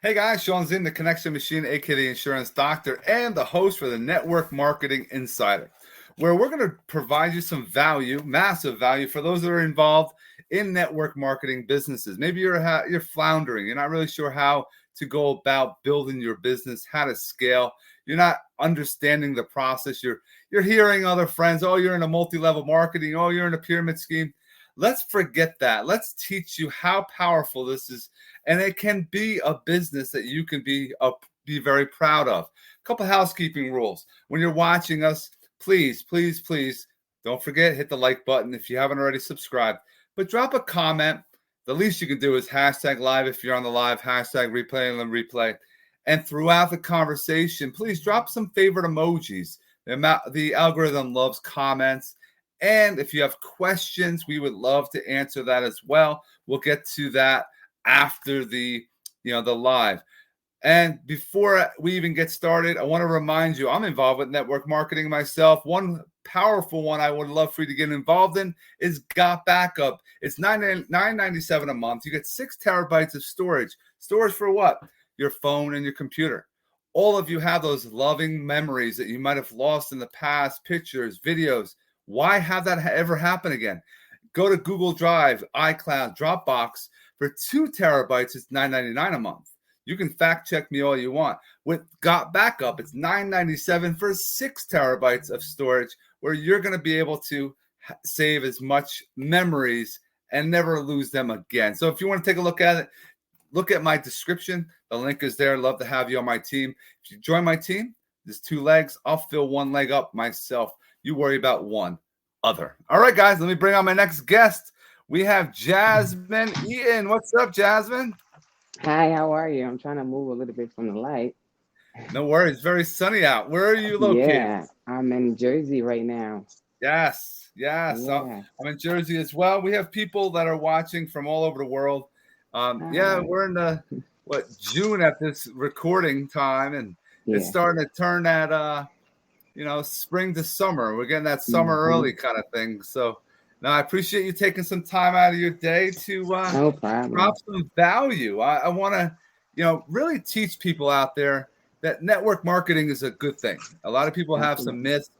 Hey guys, Shawn Ziem, the Connection Machine, aka the Insurance Doctor, and the host for the Network Marketing Insider, where we're going to provide you some value, massive value, for those that are involved in network marketing businesses. Maybe you're floundering, you're not really sure how to go about building your business, how to scale. You're not understanding the process. You're hearing other friends, oh, you're in a multi-level marketing, oh, you're in a pyramid scheme. Let's forget that. Let's teach you how powerful this is. And it can be a business that you can be very proud of. A couple housekeeping rules. When you're watching us, please don't forget, hit the like button if you haven't already subscribed. But drop a comment. The least you can do is hashtag live if you're on the live, hashtag replay and then replay. And throughout the conversation, please drop some favorite emojis. The algorithm loves comments. And if you have questions, we would love to answer that as well. We'll get to that after the live. And before we even get started, I want to remind you, I'm involved with network marketing myself. One powerful one I would love for you to get involved in is Got Backup. It's $9.97 a month. You get 6 terabytes of storage. Storage for what? Your phone and your computer. All of you have those loving memories that you might have lost in the past, pictures, videos. Why have that ever happen again? Go to Google Drive, iCloud, Dropbox. For 2 terabytes, it's $9.99 a month. You can fact check me all you want. With Got Backup, it's $9.97 for 6 terabytes of storage, where you're going to be able to save as much memories and never lose them again. So if you want to take a look at it, look at my description. The link is there. I'd love to have you on my team. If you join my team, there's 2 legs. I'll fill 1 leg up myself. You worry about one other. All right, guys, let me bring on my next guest. We have Jasmine Eaton. What's up, Jasmine? Hi, how are you? I'm trying to move a little bit from the light. No worries. Very sunny out. Where are you located? Yeah, I'm in Jersey right now. Yes. Yeah. I'm in Jersey as well. We have people that are watching from all over the world. We're in the June at this recording time, and it's starting to turn that spring to summer. We're getting that summer early kind of thing. So now I appreciate you taking some time out of your day to drop some value. I want to, really teach people out there that network marketing is a good thing. A lot of people have some myths.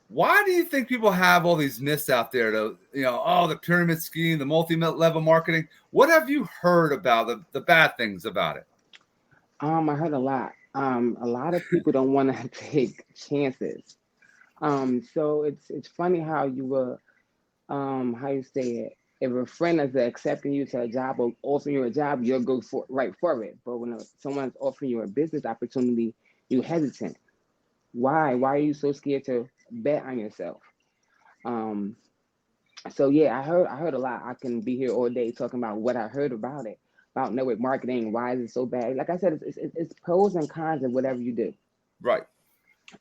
Why do you think people have all these myths out there? The pyramid scheme, the multi-level marketing. What have you heard about the bad things about it? I heard a lot. A lot of people don't want to take chances. So it's funny how you were, how you say it. If a friend is accepting you to a job or offering you a job, you'll go right for it. But when someone's offering you a business opportunity, you're hesitant. Why? Why are you so scared to bet on yourself? So yeah, I heard a lot. I can be here all day talking about what I heard about it, about network marketing. Why is it so bad? Like I said, it's pros and cons of whatever you do. Right.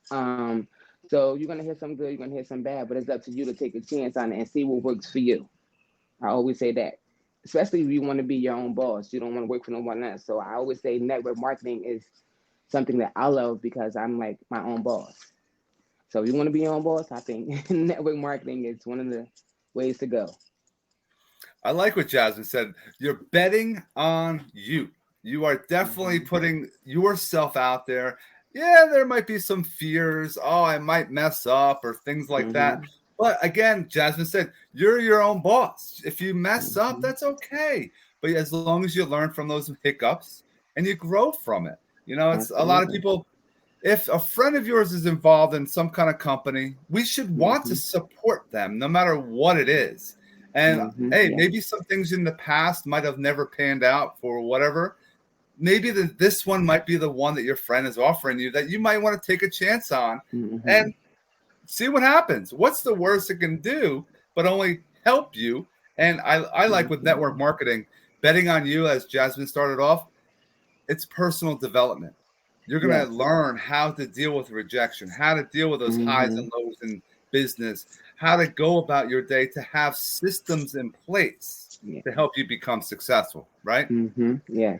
So you're gonna hear some good, you're gonna hear some bad, but it's up to you to take a chance on it and see what works for you. I always say that, especially if you want to be your own boss. You don't want to work for no one else. So I always say network marketing is something that I love because I'm like my own boss. So if you want to be your own boss, I think network marketing is one of the ways to go. I like what Jasmine said. You're betting on you. You are definitely putting yourself out there. Yeah, there might be some fears. Oh, I might mess up or things like that. But again, Jasmine said, you're your own boss. If you mess up, that's okay. But as long as you learn from those hiccups and you grow from it. It's a lot of people. If a friend of yours is involved in some kind of company, we should want to support them no matter what it is. And maybe some things in the past might have never panned out for whatever. Maybe this one might be the one that your friend is offering you that you might want to take a chance on and see what happens. What's the worst it can do but only help you? And I like with network marketing, betting on you, as Jasmine started off, it's personal development. You're going to learn how to deal with rejection, how to deal with those highs and lows in business, how to go about your day, to have systems in place to help you become successful, right? Yeah.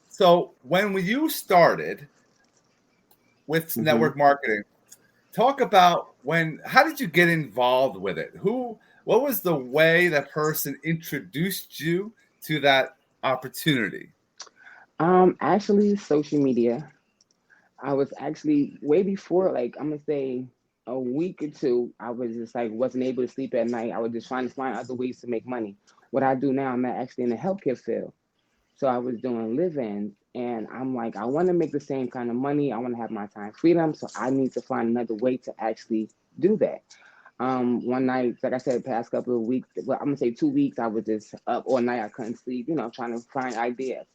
So when you started with network marketing, talk about how did you get involved with it? What was the way that person introduced you to that opportunity? Actually, social media. I was actually way before, like I'm gonna say a week or two. I was just like wasn't able to sleep at night. I was just trying to find other ways to make money. What I do now, I'm actually in the healthcare field. So I was doing live-ins, and I'm like, I want to make the same kind of money. I want to have my time freedom, so I need to find another way to actually do that. One night, like I said, past couple of weeks, well, I'm gonna say 2 weeks, I was just up all night. I couldn't sleep, trying to find ideas.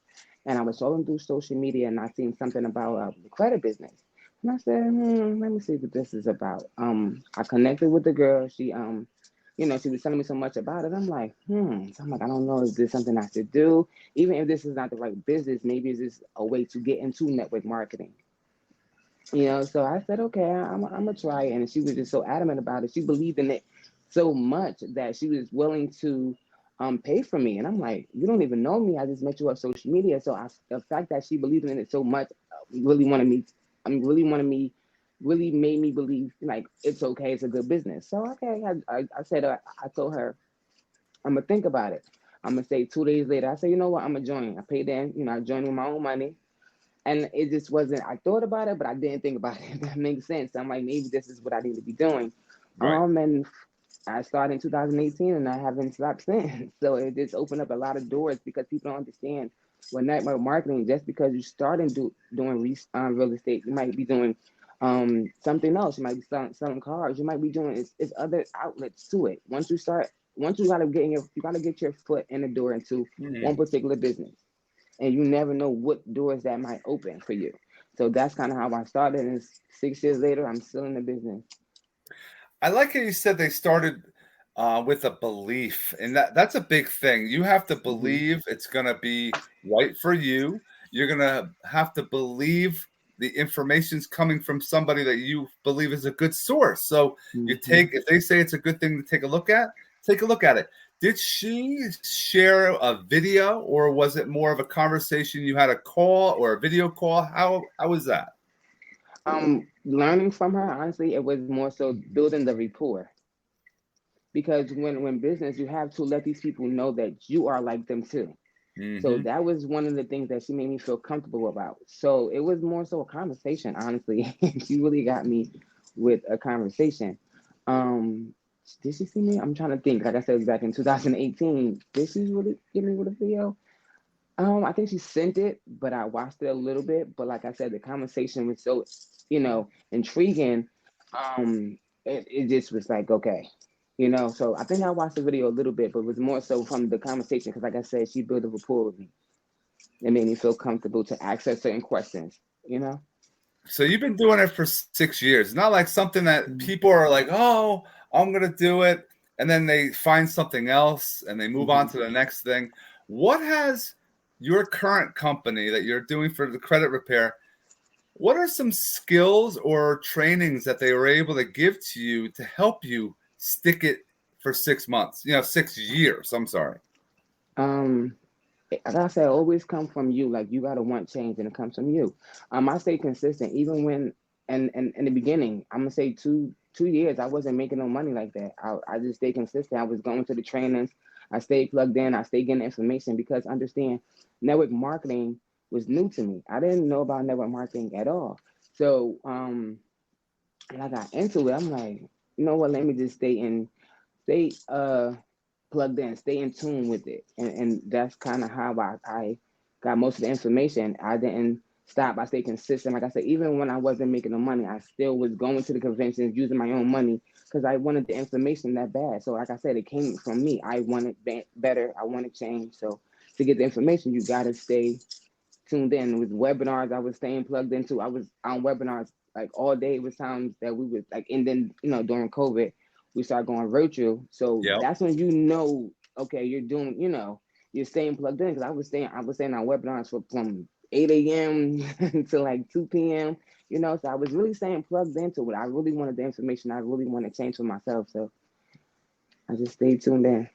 And I was scrolling through social media, and I seen something about the credit business. And I said, let me see what this is about. I connected with the girl. She was telling me so much about it. I'm like, So I'm like, I don't know, is this something I should do? Even if this is not the right business, maybe it's just a way to get into network marketing. So I said, okay, I'm gonna try it. And she was just so adamant about it. She believed in it so much that she was willing to pay for me. And I'm like, you don't even know me. I just met you on social media. So the fact that she believed in it so much really wanted me. Really wanted me. Really made me believe like it's okay. It's a good business. So okay, I said I told her I'm gonna think about it. I'm gonna say 2 days later. I said, you know what? I'm gonna join. I paid in. I joined with my own money. And it just wasn't, I thought about it, but I didn't think about it. That makes sense. I'm like, maybe this is what I need to be doing. Right. And I started in 2018 and I haven't stopped since. So it just opened up a lot of doors because people don't understand what network marketing, just because you start in doing real estate, you might be doing something else. You might be selling cars. You might be doing, it's other outlets to it. Once you gotta get your foot in the door into one Mhm. particular business, and you never know what doors that might open for you. So that's kind of how I started. And 6 years later, I'm still in the business. I like how you said they started with a belief, and that's a big thing. You have to Hmm. believe it's going to be right for you. You're going to have to believe the information's coming from somebody that you believe is a good source. So Hmm. if they say it's a good thing to take a look at it. Did she share a video, or was it more of a conversation? You had a call or a video call? How was that? Learning from her, honestly, it was more so building the rapport. Because when business, you have to let these people know that you are like them too. So Hmm. that was one of the things that she made me feel comfortable about. So it was more so a conversation, honestly. She really got me with a conversation. Um, did she see me? I'm trying to think. Like I said, back in 2018, did she really give me with a video? I think she sent it, but I watched it a little bit. But like I said, the conversation was so, intriguing. It just was like, okay, So I think I watched the video a little bit, but it was more so from the conversation because, like I said, she built a rapport with me. It made me feel comfortable to ask her certain questions. You know. So you've been doing it for 6 years. It's not like something that Mm-hmm. people are like, oh, I'm going to do it. And then they find something else and they move on Mm-hmm. to the next thing. What has your current company that you're doing for the credit repair? What are some skills or trainings that they were able to give to you to help you stick it for 6 months? 6 years. I'm sorry. Um, like I said, always come from you. Like you gotta want change, and it comes from you. I stay consistent, even when, and in the beginning, I'm gonna say 2 years, I wasn't making no money like that. I just stayed consistent. I was going to the trainings. I stayed plugged in. I stayed getting information because understand, network marketing was new to me. I didn't know about network marketing at all. So when I got into it, I'm like, you know what? Let me just stay plugged in, stay in tune with it. And that's kind of how I got most of the information. I didn't stop. I stayed consistent. Like I said, even when I wasn't making the money, I still was going to the conventions using my own money because I wanted the information that bad. So like I said, it came from me. I wanted better. I wanted change. So to get the information, you got to stay tuned in. With webinars, I was staying plugged into. I was on webinars like all day. It was times that we would like, and then during COVID, we started going virtual. So Yep. that's when okay, you're doing, you're staying plugged in because I was staying on webinars from 8 a.m. to like 2 p.m. So I was really staying plugged into it. I really wanted the information. I really wanted change for myself. So I just stayed tuned in.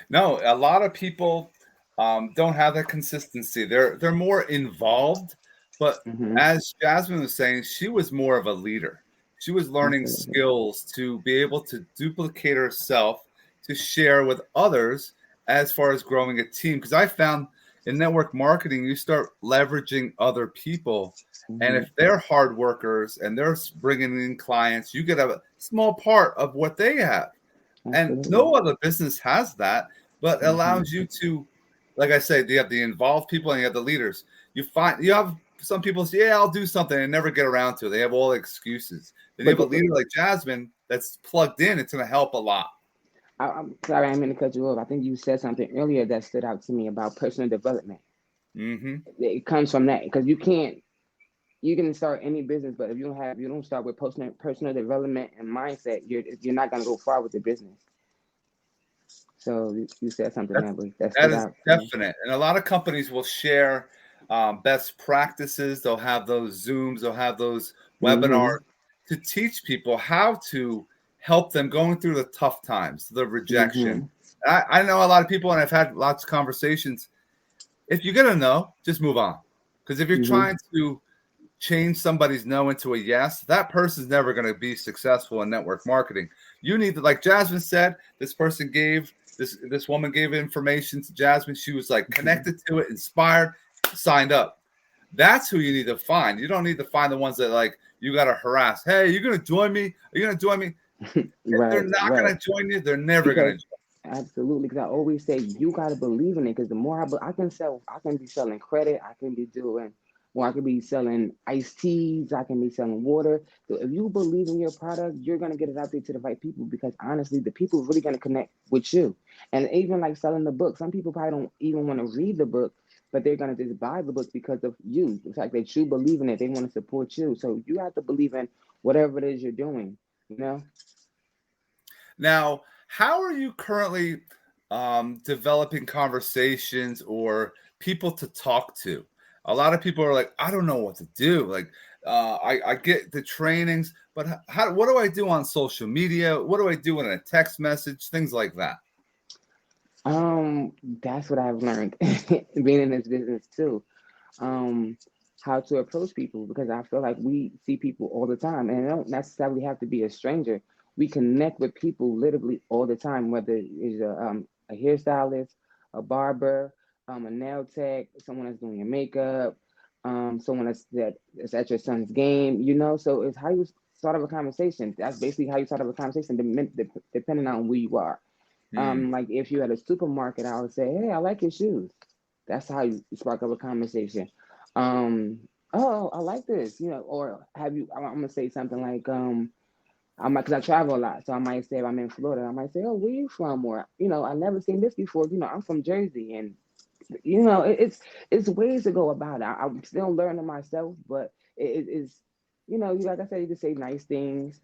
No, a lot of people don't have that consistency. They're more involved, but Hmm. as Jasmine was saying, she was more of a leader. She was learning Absolutely. skills to be able to duplicate herself to share with others as far as growing a team. Because I found in network marketing, you start leveraging other people. And Mm-hmm. if they're hard workers and they're bringing in clients, you get a small part of what they have. And Absolutely. no other business has that, but Mm-hmm. allows you to, like I said, you have the involved people and you have the leaders. You have some people say, yeah, I'll do something and never get around to it. They have all excuses. Then you But have a leader like Jasmine that's plugged in. It's going to help a lot. I'm sorry, I didn't mean to cut you off. I think you said something earlier that stood out to me about personal development. Mm-hmm. It comes from that because you can start any business, but if you don't start with personal development and mindset, you're not gonna go far with the business. So you said something that That stood is out to me. definite. And a lot of companies will share best practices. They'll have those Zooms, they'll have those Mm-hmm. webinars to teach people how to help them going through the tough times, the rejection. Mm-hmm. I know a lot of people, and I've had lots of conversations. If you're going to no, just move on. Because if you're Mm-hmm. trying to change somebody's no into a yes, that person's never going to be successful in network marketing. You need to, like Jasmine said, this woman gave information to Jasmine. She was like connected to it, inspired, signed up. That's who you need to find. You don't need to find the ones that like you got to harass. Hey, you're going to join me? Are you going to join me? If they're Right, not going right. to join you, they're never going to Because join. absolutely, because I always say you got to believe in it. Because the more I can sell, I can be selling credit, I can be doing, well, I can be selling iced teas, I can be selling water. So if you believe in your product, you're gonna get it out there to the right people. Because honestly, the people are really gonna connect with you. And even like selling the book, some people probably don't even want to read the book, but they're gonna just buy the book because of you. The fact that you believe in it, they want to support you. So you have to believe in whatever it is you're doing. You know. Now, how are you currently developing conversations or people to talk to? A lot of people are like, I don't know what to do. Like, I get the trainings, but what do I do on social media? What do I do in a text message? Things like that. That's what I've learned being in this business too. Um, how to approach people because I feel like we see people all the time, and it don't necessarily have to be a stranger. We connect with people literally all the time, whether it's a hairstylist, a barber, a nail tech, someone that's doing your makeup, someone that's at your son's game. You know, so it's how you start up a conversation. That's basically how you start up a conversation, depending on who you are. Hmm. Like if you're at a supermarket, I would say, "Hey, I like your shoes." That's how you spark up a conversation. Um, oh, I like this, you know. Or have you? I'm gonna say something like, I might, because I travel a lot, so I might say if I'm in Florida, I might say, "Oh, where you from?" Or I never seen this before. I'm from Jersey, and it's ways to go about it. I'm still learning myself, but it's like I said, you can say nice things.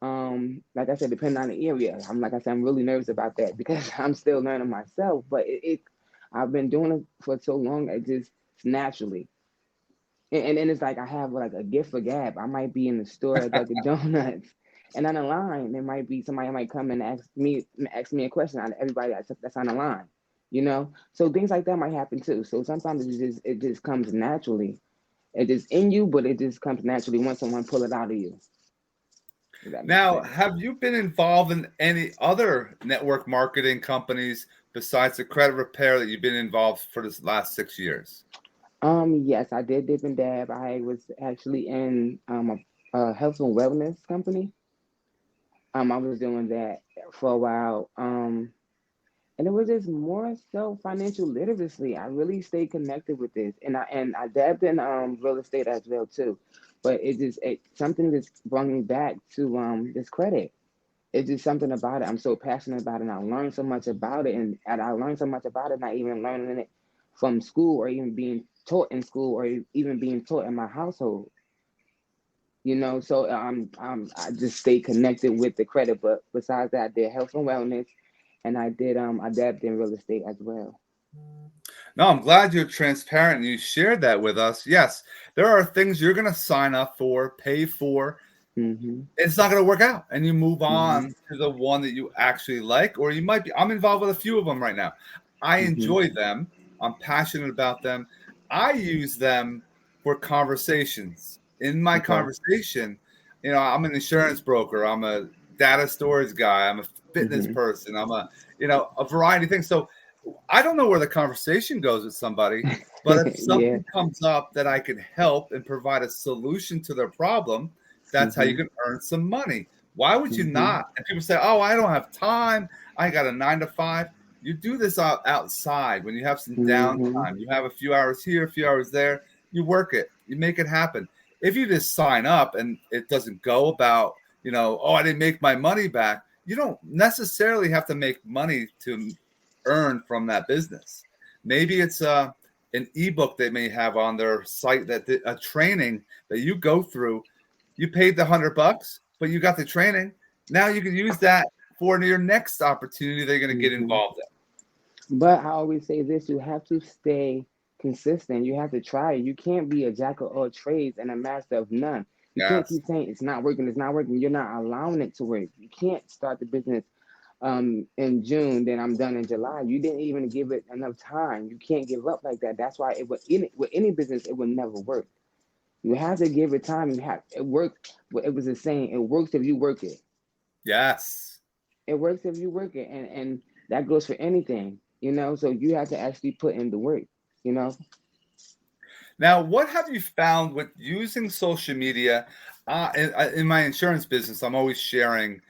Like I said, depending on the area, like I said, I'm really nervous about that because I'm still learning myself. But I've been doing it for so long, it just naturally. And it's like I have like a gift for gab. I might be in the store at Dunkin' Donuts, and on the line, there might be somebody might come and ask me a question out of everybody that's on the line. So things like that might happen too. So sometimes it just comes naturally. It just in you, but it just comes naturally once someone pull it out of you. If that makes Now, sense. have you been involved in any other network marketing companies besides the credit repair that you've been involved for this last 6 years? Yes, I did dip and dab. I was actually in a health and wellness company. I was doing that for a while. And it was just more so financial literacy. I really stayed connected with this, and I dabbed in real estate as well too. But something just brought me back to this credit. It's just something about it. I'm so passionate about it, and I learned so much about it, and I learned so much about it, not even learning it from school or even being taught in school or even being taught in my household. So I just stayed connected with the credit. But besides that, I did health and wellness, and I dabbed in real estate as well. No, I'm glad you're transparent and you shared that with us. Yes, there are things you're going to sign up for, pay for. Hmm. It's not going to work out, and you move Hmm. on to the one that you actually like, or you might be. I'm involved with a few of them right now. I Hmm. enjoy them. I'm passionate about them. I use them for conversations. In my Okay. conversation, I'm an insurance broker. I'm a data storage guy. I'm a fitness Hmm. person. I'm a variety of things. So I don't know where the conversation goes with somebody, but if Yeah. something comes up that I can help and provide a solution to their problem, that's how you Mhm. can earn some money. Why would you Mhm. not? And people say, "Oh, I don't have time. I got a 9 to 5." You do this outside when you have some Mhm. downtime. You have a few hours here, a few hours there. You work it. You make it happen. If you just sign up and it doesn't go about, oh, I didn't make my money back. You don't necessarily have to make money to earn from that business. Maybe it's an ebook they may have on their site a training that you go through. You paid the $100, but you got the training. Now you can use that for your next opportunity they're going to get Mhm. involved in. But I always say this: you have to stay consistent. You have to try it. You can't be a jack of all trades and a master of none. You can't Yes. keep saying it's not working. It's not working. You're not allowing it to work. You can't start the business in June, then I'm done in July. You didn't even give it enough time. You can't give up like that. That's why with any business, it will never work. You have to give it time. You have it works. It was a saying. It works if you work it. Yes. It works if you work it, and that goes for anything. So you have to actually put in the work. You know. Now, what have you found with using social media? In my insurance business, I'm always sharing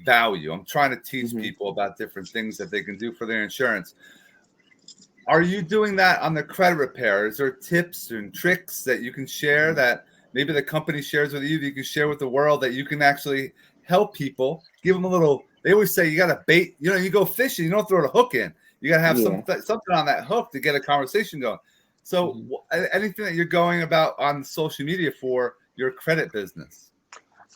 value. I'm trying to teach Hmm. people about different things that they can do for their insurance. Are you doing that on the credit repair? Is there tips and tricks that you can share that maybe the company shares with you that you can share with the world that you can actually help people? Give them a little. They always say you got to bait. You go fishing. You don't throw the hook in. You got to have Yeah. something on that hook to get a conversation going. So, Mhm. anything that you're going about on social media for your credit business?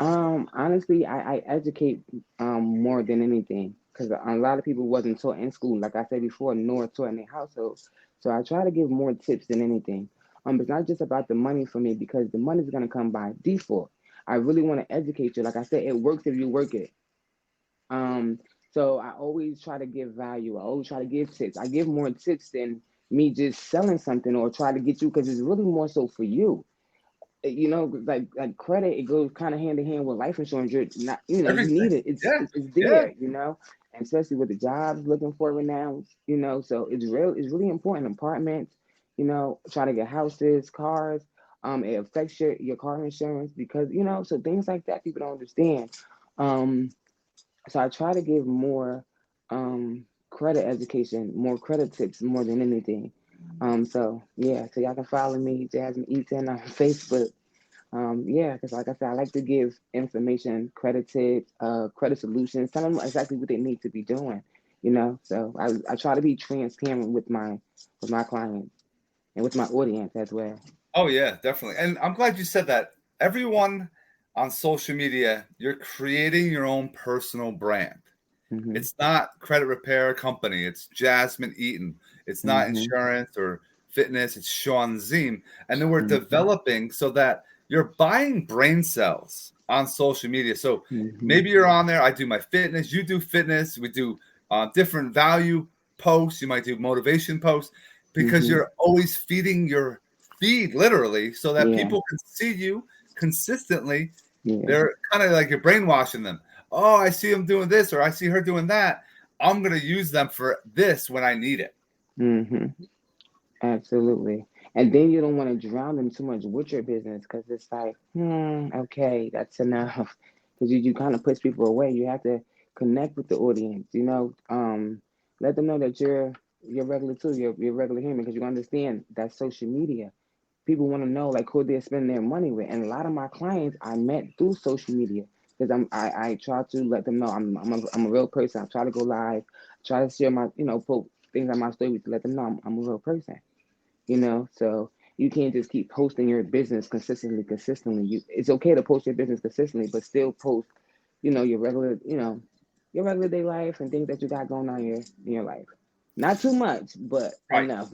Honestly, I educate more than anything because a lot of people wasn't taught in school, like I said before, nor taught in their households. So I try to give more tips than anything. It's not just about the money for me because the money's gonna come by default. I really want to educate you. Like I said, it works if you work it. Um, so I always try to give value. I always try to give tips. I give more tips than me just selling something or try to get you because it's really more so for you. Like credit, it goes kind of hand in hand with life insurance. You're not, you Everything. need it. It's Yeah. it's, it's Yeah. there. And especially with the jobs looking for it now. So it's really important. Apartments, try to get houses, cars. It affects your car insurance because so things like that people don't understand. Um, so I try to give more credit education, more credit tips more than anything. So yeah, so y'all can follow me, Jasmine Eaton on Facebook. Yeah, because like I said, I like to give information, credit tips, credit solutions, tell them exactly what they need to be doing. So I try to be transparent with my clients and with my audience as well. Oh yeah, definitely. And I'm glad you said that. Everyone on social media, you're creating your own personal brand. Hmm. It's not credit repair company. It's Jasmine Eaton. It's not Hmm. insurance or fitness. It's Shawn Ziem. And then we're Hmm. developing so that you're buying brain cells on social media. So Hmm. maybe you're on there. I do my fitness. You do fitness. We do different value posts. You might do motivation posts because Hmm. you're always feeding your feed literally so that Yeah. people can see you consistently. Yeah. They're kind of like you're brainwashing them. Oh, I see him doing this or I see her doing that. I'm going to use them for this when I need it. Hmm. Absolutely. And then you don't want to drown them too much with your business because it's like, okay, that's enough. Because you kind of push people away. You have to connect with the audience, let them know that you're regular too. You're regular human because you understand that social media. People want to know like who they're spending their money with. And a lot of my clients I met through social media because I try to let them know I'm a real person. I try to go live, try to share my, put things on my stories to let them know I'm a real person. So you can't just keep posting your business consistently. It's okay to post your business consistently, but still post, your regular, your regular day life and things that you got going on in your life. Not too much, but Right. enough.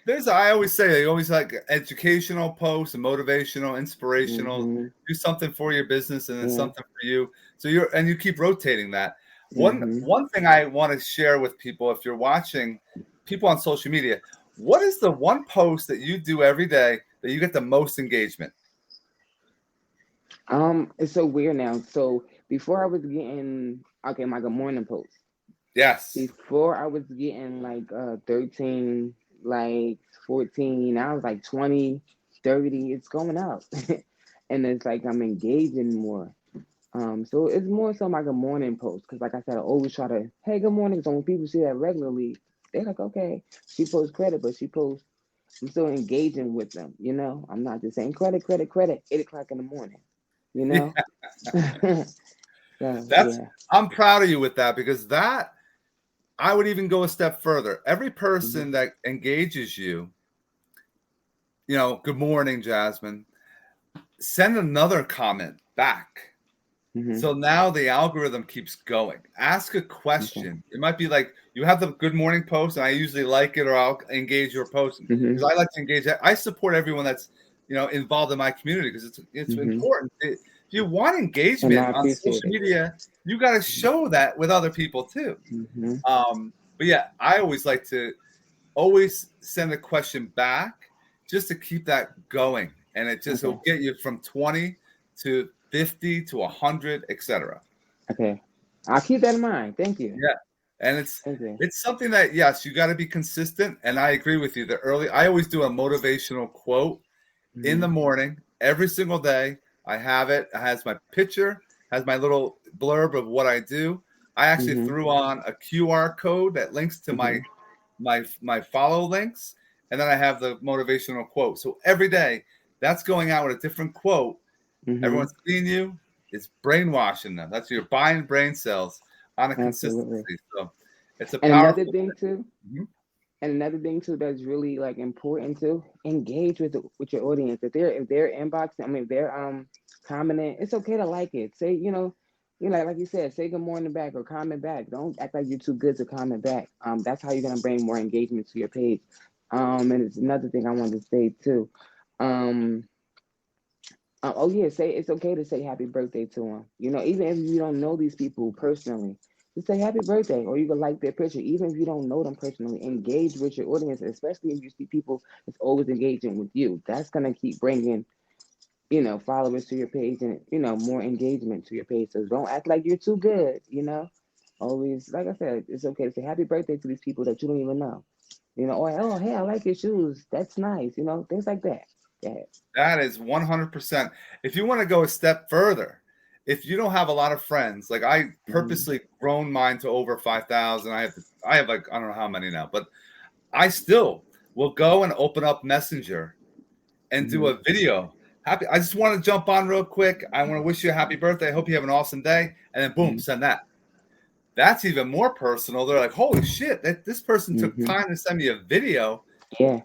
I always say, they always like educational posts and motivational, inspirational. Hmm. Do something for your business and then Yeah. something for you. So you keep rotating that. One Hmm. one thing I want to share with people, if you're watching people on social media, what is the one post that you do every day that you get the most engagement? It's so weird now. So before I was getting okay, my good morning post. Yes. Before I was getting like 13, like 14. Now it's like 20, 30. It's going up. And it's like I'm engaging more. So it's more so like a morning post because, like I said, I always try to, hey, good morning. So when people see that regularly, they're like, okay, she posts credit, but she posts. I'm still engaging with them. I'm not just saying credit, credit, credit. 8 o'clock in the morning. You know. Yeah. So That's yeah. I'm proud of you with that because that I would even go a step further. Every Hmm. person that engages you, good morning, Jasmine, send another comment back. Hmm. So now the algorithm keeps going. Ask a Okay. question. It might be like you have the good morning post, and I usually like it, or I'll engage your post Hmm. because I like to engage. I support everyone that's involved in my community because it's Hmm. important. If you want And I engagement on appreciate social it. media, you got to show that with other people too. Hmm. But yeah, I always like to always send a question back just to keep that going, and it just Okay. will get you from 20 to 50 to 100, etc. Okay. I'll keep that in mind. Thank you. Yeah, and it's Thank you. it's something that yes, you got to be consistent, and I agree with you. I always do a motivational quote in Hmm. the morning every single day. I have it. It has my picture, has my little blurb of what I do. I actually Hmm. threw on a QR code that links to Hmm. my follow links, and then I have the motivational quote. So every day, that's going out with a different quote. Hmm. Everyone's seeing you. It's brainwashing them. That's you're buying brain cells on a Absolutely. consistency. So it's a And another powerful thing thing. too, Mhm. that's really like important too, engage with your audience. If they're inboxing, I mean, if they're commenting, it's okay to like it. Say, like you said, say good morning back or comment back. Don't act like you're too good to comment back. That's how you're gonna bring more engagement to your page. And it's another thing I wanted to say too. Um, oh yeah, say it's okay to say happy birthday to them. Even if you don't know these people personally, just say happy birthday, or you can like their picture. Even if you don't know them personally, engage with your audience, especially if you see people that's always engaging with you. That's gonna keep bringing followers to your page and more engagement to your page. So don't act like you're too good. Always, like I said, it's okay to say happy birthday to these people that you don't even know. Or oh hey, I like your shoes. That's nice. Things like that. Yeah. That is 100%. If you want to go a step further, if you don't have a lot of friends, like I Hmm. purposely grown mine to over 5,000. I have like I don't know how many now, but I still will go and open up Messenger and do Hmm. a video. I just want to jump on real quick. I want to wish you a happy birthday. I hope you have an awesome day. And then boom, send that. That's even more personal. They're like, holy shit, this person took Hmm. time to send me a video. Yeah.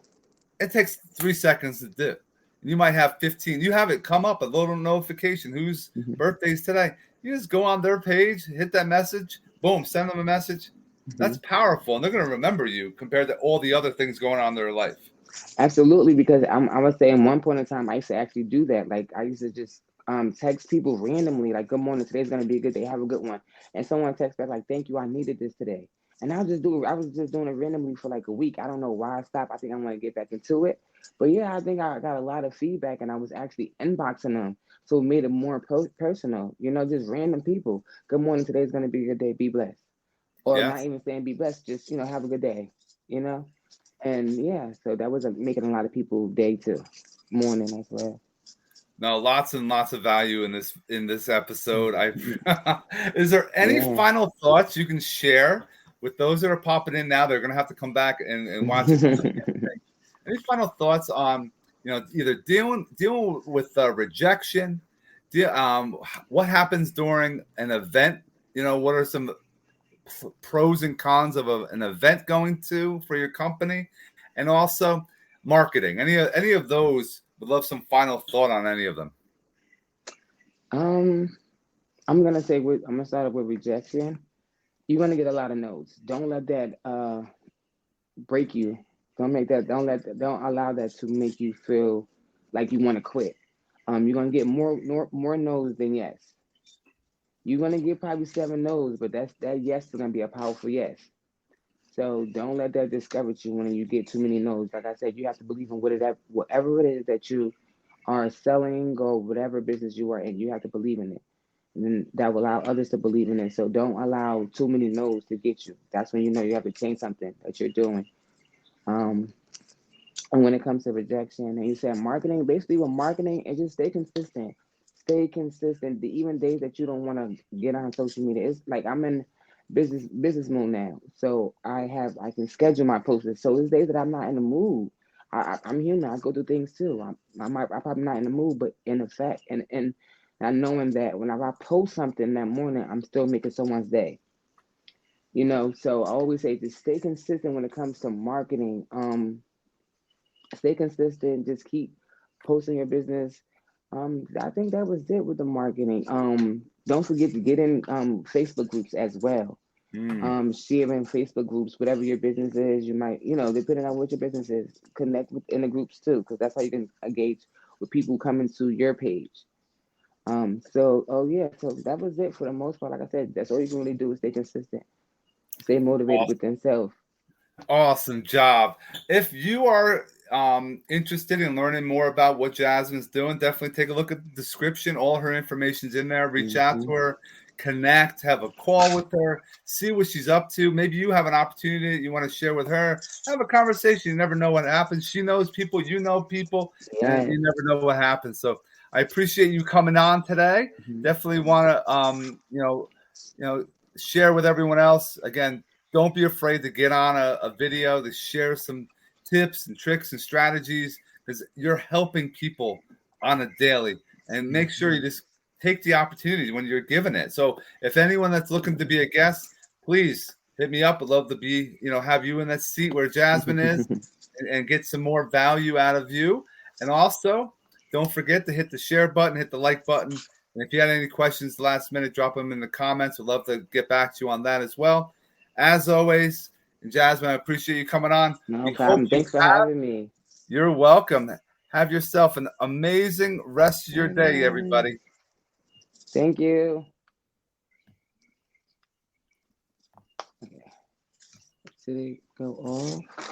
It takes 3 seconds to do. You might have 15. You have it come up, a little notification. Whose Hmm. birthday's today? You just go on their page, hit that message, boom, send them a message. Hmm. That's powerful. And they're going to remember you compared to all the other things going on in their life. Absolutely, because I would say in one point in time I used to actually do that. Like I used to just text people randomly, like "Good morning, today's gonna be a good day. Have a good one." And someone text back like, "Thank you, I needed this today." And I'll just do it. I was just doing it randomly for like a week. I don't know why I stopped. I think I'm gonna get back into it. But yeah, I think I got a lot of feedback, and I was actually inboxing them, so it made it more personal. Just random people. Good morning, today's gonna be a good day. Be blessed, or not Yes. even saying be blessed. Just have a good day. You know. And yeah, so that was making a lot of people day too, morning as well. No, lots and lots of value in this episode. I Is there any Yeah. final thoughts you can share with those that are popping in now? They're going to have to come back and watch it from the beginning. Any final thoughts on either dealing with rejection? What happens during an event? What are some pros and cons of an event going to for your company, and also marketing? Any of those? Would love some final thought on any of them. um, I'm gonna start off with rejection. You're gonna get a lot of no's. Don't let that break you. Don't allow that to make you feel like you want to quit. You're gonna get more no's than yes. You're gonna get probably 7 no's, but that yes is gonna be a powerful yes. So don't let that discourage you when you get too many no's. Like I said, you have to believe in whatever it is that you are selling or whatever business you are in. You have to believe in it. and that will allow others to believe in it. So don't allow too many no's to get you. That's when you know you have to change something that you're doing. Um, and when it comes to rejection, and you said marketing, basically with marketing, and just stay consistent. Stay consistent. Even days that you don't want to get on social media, it's like I'm in business mode now, so I can schedule my posts. So it's days that I'm not in the mood. I'm human. I go through things too. I'm probably not in the mood, but in effect, and knowing that whenever I post something that morning, I'm still making someone's day. So I always say just stay consistent when it comes to marketing. Stay consistent. Just keep posting your business. I think that was it with the marketing. Don't forget to get in Facebook groups as well. Sharing Facebook groups, whatever your business is, you might, depending on what your business is, connect with in the groups too, because that's how you can engage with people coming to your page. Oh yeah, so that was it for the most part. Like I said, that's all you can really do is stay consistent, stay motivated with themselves. Awesome job. If you are interested in learning more about what Jasmine's doing, definitely take a look at the description. All her information's in there. Reach out to her, connect, have a call with her, see what she's up to. Maybe you have an opportunity that you want to share with her. Have a conversation. You never know what happens. She knows people, you know people, and you never know what happens. So I appreciate you coming on today. Definitely want to share with everyone else. Again, don't be afraid to get on a video to share some tips and tricks and strategies, because you're helping people on a daily. And make sure you just take the opportunity when you're given it. So if anyone that's looking to be a guest, please hit me up. I'd love to be, have you in that seat where Jasmine is and get some more value out of you. And also, don't forget to hit the share button, hit the like button. And if you had any questions last minute, drop them in the comments. We'd love to get back to you on that as well. As always, Jasmine, I appreciate you coming on. No problem. Thanks for having me. You're welcome. Have yourself an amazing rest of your day, everybody. Thank you. Okay. Did it go off?